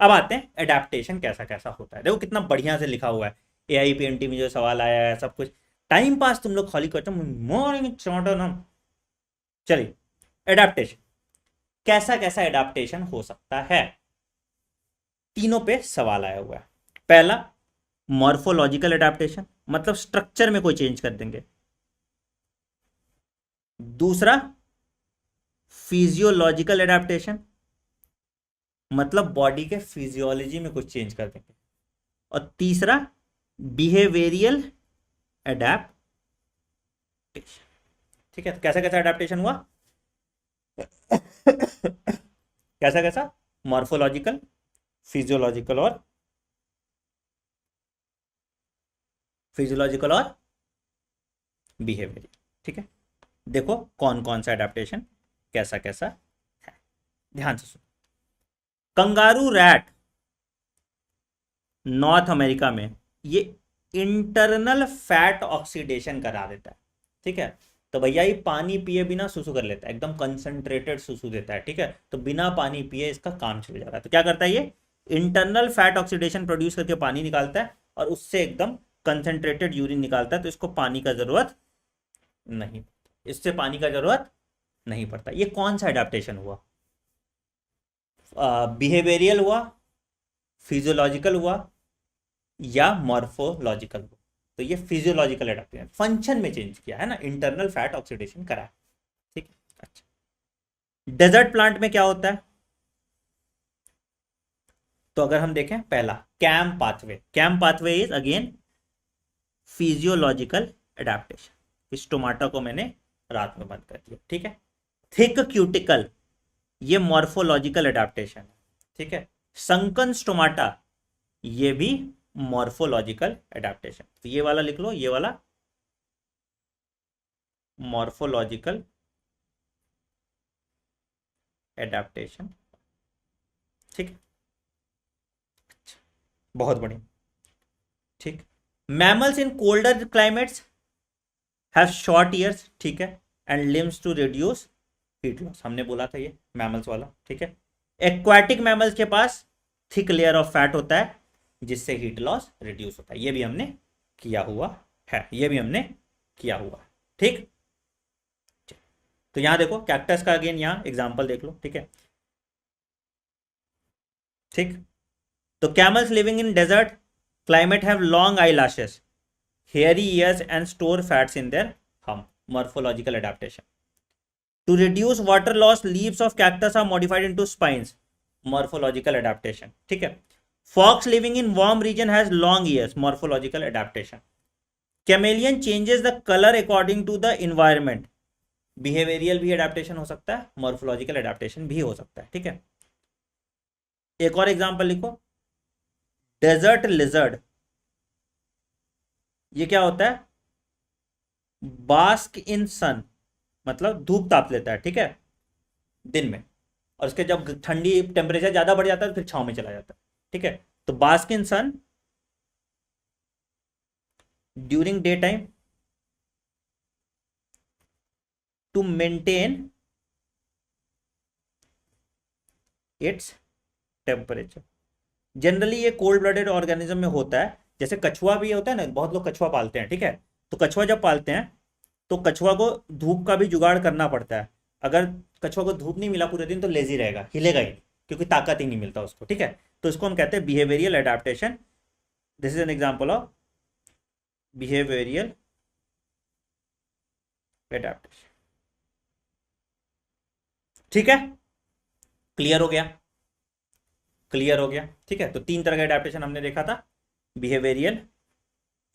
अब आते हैं एडेप्टेशन कैसा कैसा होता है। देखो कितना बढ़िया से लिखा हुआ है, AIPNT में जो सवाल आया है सब कुछ। टाइम पास तुम लोग खाली करते हो, मॉर्निंग चौंटन हम। चलिए, एडेप्टेशन कैसा कैसा एडेप्टेशन हो सकता है, तीनों पे सवाल आया हुआ है। पहला, मॉर्फोलॉजिकल एडेप्टेशन, मतलब स्ट्रक्चर में कोई चेंज कर देंगे। दूसरा, फिजियोलॉजिकल एडेप्टेशन, मतलब बॉडी के फिजियोलॉजी में कुछ चेंज कर देंगे। और तीसरा, बिहेवियरियल एडेप्टेशन। ठीक है, तो कैसा कैसा एडेप्टेशन हुआ कैसा कैसा, मॉर्फोलॉजिकल, फिजियोलॉजिकल और बिहेवियरियल। ठीक है, देखो कौन कौन सा एडेप्टेशन कैसा कैसा है, ध्यान से सुनो। कंगारू रैट नॉर्थ अमेरिका में ये इंटरनल फैट ऑक्सीडेशन करा देता है। ठीक है, तो भैया ये पानी पिए बिना सुसु कर लेता है, एकदम कंसंट्रेटेड सुसु देता है। ठीक है, तो बिना पानी पिए इसका काम चल जा रहा है। तो क्या करता है ये, इंटरनल फैट ऑक्सीडेशन प्रोड्यूस करके पानी निकालता है और उससे एकदम कंसंट्रेटेड यूरिन निकालता है। तो इसको पानी का जरूरत नहीं, इससे पानी का जरूरत नहीं पड़ता। ये कौन सा एडेप्टेशन हुआ, बिहेवियरियल हुआ, फिजियोलॉजिकल हुआ या मॉर्फोलॉजिकल हुआ? तो ये फिजियोलॉजिकल एडेप्टेशन, फंक्शन में चेंज किया है ना, इंटरनल फैट ऑक्सीडेशन करा है। ठीक है, अच्छा। डेजर्ट प्लांट में क्या होता है, तो अगर हम देखें, पहला CAM pathway, CAM pathway is again physiological adaptation. इस टोमाटो को मैंने रात में बंद कर दिया। ठीक है, थिक क्यूटिकल, ये मॉर्फोलॉजिकल एडेप्टेशन है। ठीक है, संकन स्टोमाटा, ये भी मॉर्फोलॉजिकल एडेप्टेशन। तो ये वाला लिख लो, ये वाला मॉर्फोलॉजिकल एडेप्टेशन। ठीक है, बहुत बढ़िया। ठीक, mammals in colder climates have short ears, ठीक है, and limbs to reduce heat loss, हमने बोला था ये मैमल्स वाला। ठीक है, एक्वाटिक मैमल्स के पास थिक लेयर ऑफ फैट होता है जिससे हीट लॉस रिड्यूस होता है, ये भी हमने किया हुआ है, ये भी हमने किया हुआ है। ठीक, तो यहां देखो कैक्टस का अगेन यहां एग्जांपल देख लो। ठीक है, ठीक, तो camels living in desert climate have long eye lashes, hairy ears and store fats in their hump, morphological adaptation. To reduce water loss, leaves of cactus are modified into spines, morphological adaptation. ठीक है, fox living in warm region has long ears, morphological adaptation. Chameleon changes the color according to the environment, behavioral भी adaptation हो सकता है, morphological adaptation भी हो सकता है। ठीक है, एक और एग्जांपल लिखो, डेजर्ट लिजर्ड, ये क्या होता है, बास्क इन सन, मतलब धूप ताप लेता है। ठीक है, दिन में, और उसके जब ठंडी टेम्परेचर ज्यादा बढ़ जाता है तो फिर छांव में चला जाता है। ठीक है, तो bask in sun during day time to maintain its temperature. Generally ये कोल्ड ब्लडेड ऑर्गेनिज्म में होता है, जैसे कछुआ भी होता है ना, बहुत लोग कछुआ पालते हैं। ठीक है, तो कछुआ जब पालते हैं तो कछुआ को धूप का भी जुगाड़ करना पड़ता है। अगर कछुआ को धूप नहीं मिला पूरे दिन तो लेजी रहेगा, हिलेगा ही, क्योंकि ताकत ही नहीं मिलता उसको। ठीक है, तो इसको हम कहते हैं behavioural adaptation. This is an example of behavioural adaptation. ठीक है, क्लियर हो गया, क्लियर हो गया। ठीक है, तो तीन तरह का एडेप्टेशन हमने देखा था, बिहेवियरियल,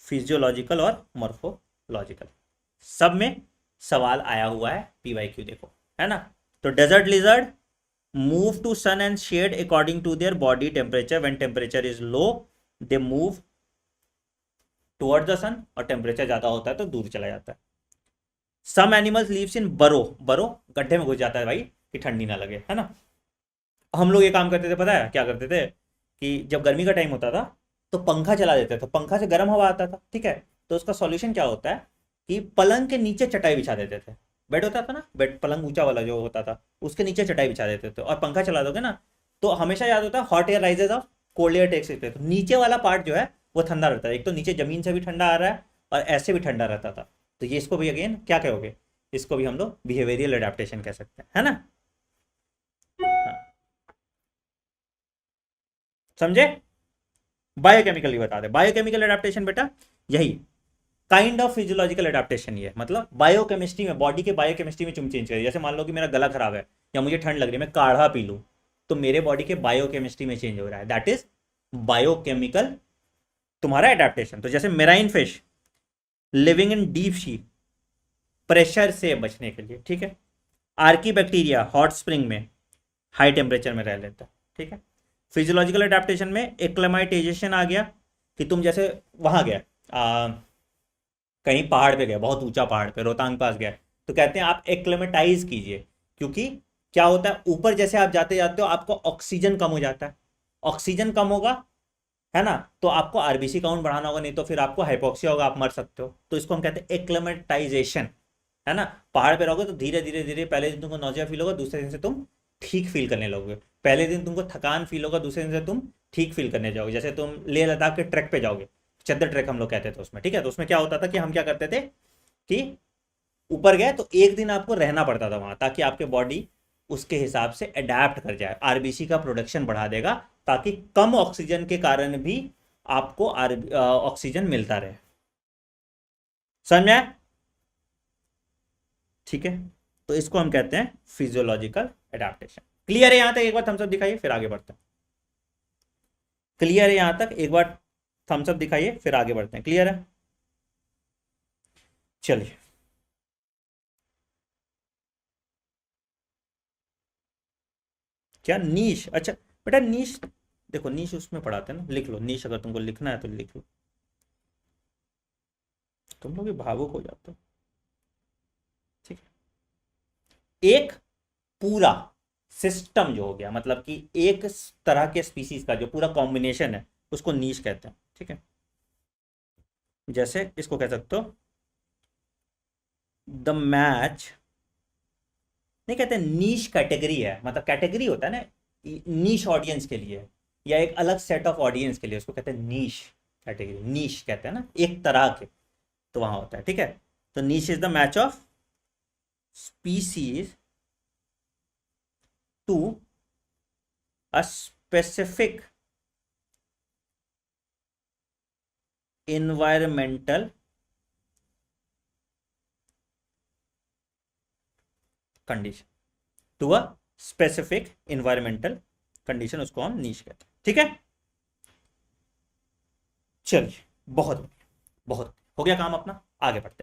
फिजियोलॉजिकल और मॉर्फोलॉजिकल। सब में सवाल आया हुआ है, PYQ देखो, है ना। तो desert lizard move to sun and shade according to their body temperature, when temperature is low they move toward the sun, और टेम्परेचर ज्यादा होता है तो दूर चला जाता है। सम एनिमल्स लीव्स इन बरो, बरो गड्ढे में घुस जाता है भाई कि ठंडी ना लगे, है ना। हम लोग ये काम करते थे, पता है क्या करते थे, कि जब गर्मी का टाइम होता था तो पंखा चला देते थे, पंखा से गर्म हवा आता था। ठीक है, तो उसका सॉल्यूशन क्या होता है कि पलंग के नीचे चटाई बिछा देते थे, बेड होता था ना, बेड पलंग ऊंचा वाला जो होता था, उसके नीचे चटाई बिछा देते थे, और पंखा चला दोगे ना तो हमेशा याद होता है hot air rises of cold air takes place. तो नीचे वाला पार्ट जो है वो ठंडा रहता है, एक तो नीचे जमीन से भी ठंडा आ रहा है और ऐसे भी ठंडा रहता था। तो ये इसको भी अगेन क्या कहोगे, इसको भी हम लोग बिहेवियरल एडेप्टेशन कह सकते हैं, है ना। हाँ। समझे। बायोकेमिकल ही बता दे, बायोकेमिकल एडेप्टेशन बेटा यही काइंड ऑफ फिजियोलॉजिकल एडेप्टेशन ही है, मतलब बायोकेमिस्ट्री में, बॉडी के बायोकेमिस्ट्री में तुम चेंज करिए। जैसे मान लो कि मेरा गला खराब है या मुझे ठंड लग रही है, मैं काढ़ा पी लूं, तो मेरे बॉडी के बायोकेमिस्ट्री में चेंज हो रहा है, दैट इज बायोकेमिकल तुम्हारा एडेप्टेशन। तो जैसे marine fish living in deep sea, pressure से बचने के लिए, ठीक है। आर्की बैक्टीरिया हॉट स्प्रिंग में हाई टेम्परेचर में रह लेता है, ठीक है। फिजियोलॉजिकल एडेप्टेशन में एक्लेमाइटाइजेशन आ गया कि तुम जैसे वहां गए कहीं पहाड़ पे गए, बहुत ऊंचा पहाड़ पे रोहतांग पास गए, तो कहते हैं आप एक्लेमेटाइज कीजिए, क्योंकि क्या होता है ऊपर जैसे आप जाते जाते हो आपको ऑक्सीजन कम हो जाता है, ऑक्सीजन कम होगा, है ना, तो आपको आरबीसी काउंट बढ़ाना होगा, नहीं तो फिर आपको हाइपोक्सिया होगा, आप मर सकते हो। तो इसको हम कहते हैं एक्लेमेटाइजेशन, है ना। पहाड़ पे रहोगे तो धीरे धीरे धीरे पहले दिन तुमको नौजिया फील होगा, दूसरे दिन से तुम ठीक फील करने लगोगे। पहले दिन तुमको थकान फील होगा, दूसरे दिन से तुम ठीक फील करने जाओगे। जैसे तुम लेह लद्दाख के ट्रैक पे जाओगे, चद्दर ट्रैक हम लोग कहते थे उसमें, ठीक है। तो उसमें क्या होता था कि हम क्या करते थे कि ऊपर गए तो एक दिन आपको रहना पड़ता था वहां, ताकि आपके बॉडी उसके हिसाब से अडेप्ट कर जाए, आरबीसी का प्रोडक्शन बढ़ा देगा, ताकि कम ऑक्सीजन के कारण भी आपको ऑक्सीजन मिलता रहे। समझ में आया? ठीक है, तो इसको हम कहते हैं फिजियोलॉजिकल एडेप्टेशन। क्लियर है यहां तक? एक बार थम्स अप दिखाइए फिर आगे बढ़ते हैं। क्लियर है यहां तक? एक बार थम्स अप दिखाइए फिर आगे बढ़ते हैं। क्लियर है? चलिए, क्या नीश? अच्छा बेटा नीश, देखो नीश उसमें पढ़ाते हैं ना, लिख लो नीश, अगर तुमको लिखना है तो लिख लो, तुम लोग भी भावुक हो जाते हो, ठीक है। एक पूरा सिस्टम जो हो गया, मतलब कि एक तरह के स्पीसीज का जो पूरा कॉम्बिनेशन है उसको नीश कहते हैं, ठीक है। जैसे इसको कह सकते हो द मैच, नहीं कहते नीश कैटेगरी है, मतलब कैटेगरी होता है ना नीश ऑडियंस के लिए, या एक अलग सेट ऑफ ऑडियंस के लिए, उसको कहते हैं नीश कैटेगरी, नीश कहते हैं ना एक तरह के, तो वहां होता है, ठीक है। तो niche is the match of species to a specific environmental condition, to a specific environmental condition, उसको हम नीश कहते हैं, ठीक है। चलिए बहुत बहुत हो गया काम अपना, आगे बढ़ते हैं।